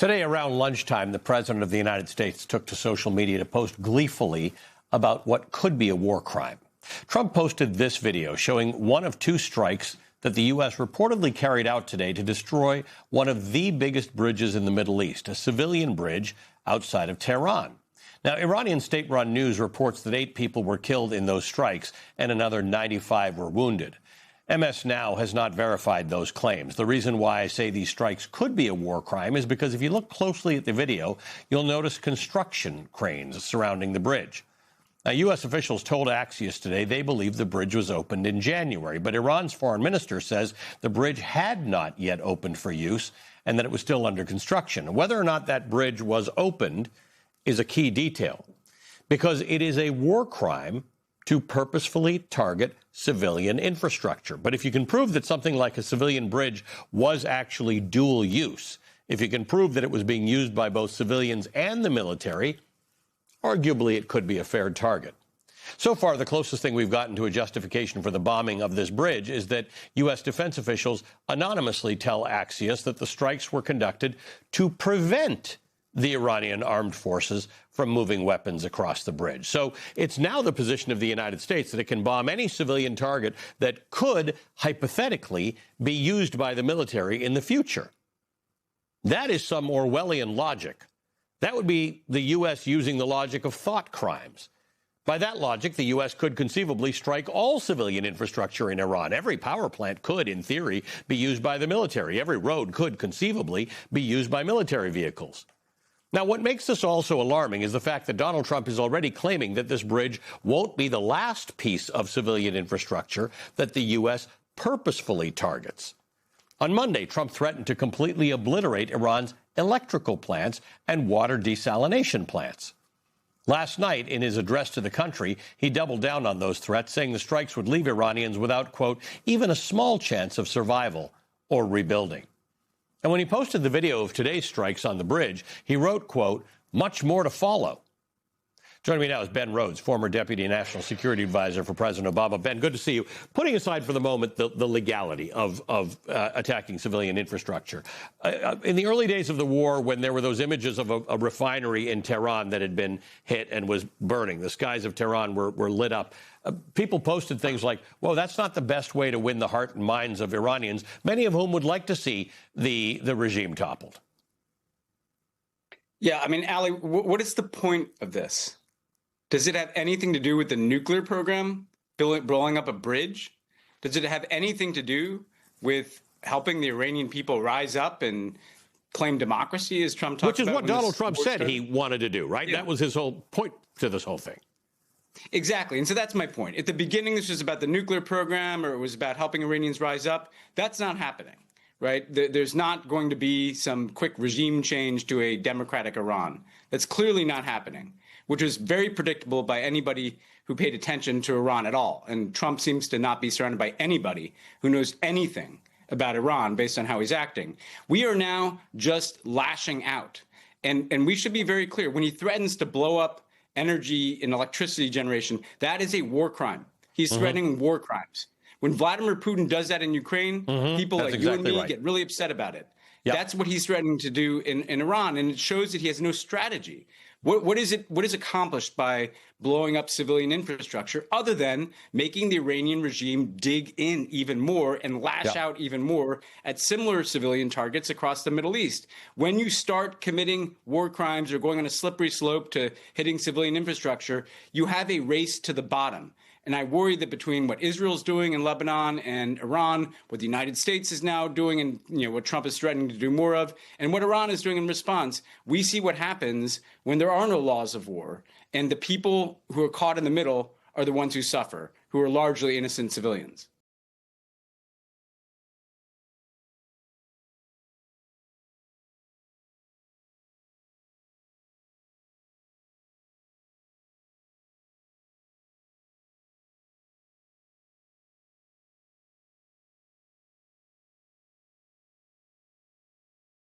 Today, around lunchtime, the President of the United States took to social media to post gleefully about what could be a war crime. Trump posted this video showing one of two strikes that the U.S. reportedly carried out today to destroy one of the biggest bridges in the Middle East, a civilian bridge outside of Tehran. Now, Iranian state-run news reports that 8 people were killed in those strikes and another 95 were wounded. MS Now has not verified those claims. The reason why I say these strikes could be a war crime is because if you look closely at the video, you'll notice construction cranes surrounding the bridge. Now, U.S. officials told Axios today they believe the bridge was opened in January, but Iran's foreign minister says the bridge had not yet opened for use and that it was still under construction. Whether or not that bridge was opened is a key detail, because it is a war crime to purposefully target civilian infrastructure. But if you can prove that something like a civilian bridge was actually dual use, if you can prove that it was being used by both civilians and the military, arguably it could be a fair target. So far, the closest thing we've gotten to a justification for the bombing of this bridge is that U.S. defense officials anonymously tell Axios that the strikes were conducted to prevent the Iranian armed forces from moving weapons across the bridge. So it's now the position of the United States that it can bomb any civilian target that could hypothetically be used by the military in the future. That is some Orwellian logic. That would be the U.S. using the logic of thought crimes. By that logic, the U.S. could conceivably strike all civilian infrastructure in Iran. Every power plant could, in theory, be used by the military. Every road could conceivably be used by military vehicles. Now, what makes this all so alarming is the fact that Donald Trump is already claiming that this bridge won't be the last piece of civilian infrastructure that the U.S. purposefully targets. On Monday, Trump threatened to completely obliterate Iran's electrical plants and water desalination plants. Last night, in his address to the country, he doubled down on those threats, saying the strikes would leave Iranians without, quote, even a small chance of survival or rebuilding. And when he posted the video of today's strikes on the bridge, he wrote, quote, much more to follow. Joining me now is Ben Rhodes, former Deputy National Security Advisor for President Obama. Ben, good to see you. Putting aside for the moment the legality of attacking civilian infrastructure. In the early days of the war, when there were those images of a refinery in Tehran that had been hit and was burning, the skies of Tehran were lit up. People posted things like, well, that's not the best way to win the heart and minds of Iranians, many of whom would like to see the regime toppled. Yeah, I mean, Ali, what is the point of this? Does it have anything to do with the nuclear program, blowing up a bridge? Does it have anything to do with helping the Iranian people rise up and claim democracy, as Trump talked about? Which is what Donald Trump said he wanted to do, right? Yeah. That was his whole point to this whole thing. Exactly. And so that's my point. At the beginning, this was about the nuclear program, or it was about helping Iranians rise up. That's not happening, right? There's not going to be some quick regime change to a democratic Iran. That's clearly not happening, which was very predictable by anybody who paid attention to Iran at all. And Trump seems to not be surrounded by anybody who knows anything about Iran based on how he's acting. We are now just lashing out. And we should be very clear. When he threatens to blow up energy and electricity generation, that is a war crime. He's threatening war crimes. When Vladimir Putin does that in Ukraine, people like you and me get really upset about it. Yep. That's what he's threatening to do in Iran, and it shows that he has no strategy. What is accomplished by blowing up civilian infrastructure other than making the Iranian regime dig in even more and lash out even more at similar civilian targets across the Middle East? When you start committing war crimes or going on a slippery slope to hitting civilian infrastructure, you have a race to the bottom. And I worry that between what Israel's doing in Lebanon and Iran, what the United States is now doing, and what Trump is threatening to do more of, and what Iran is doing in response, we see what happens when there are no laws of war, and the people who are caught in the middle are the ones who suffer, who are largely innocent civilians.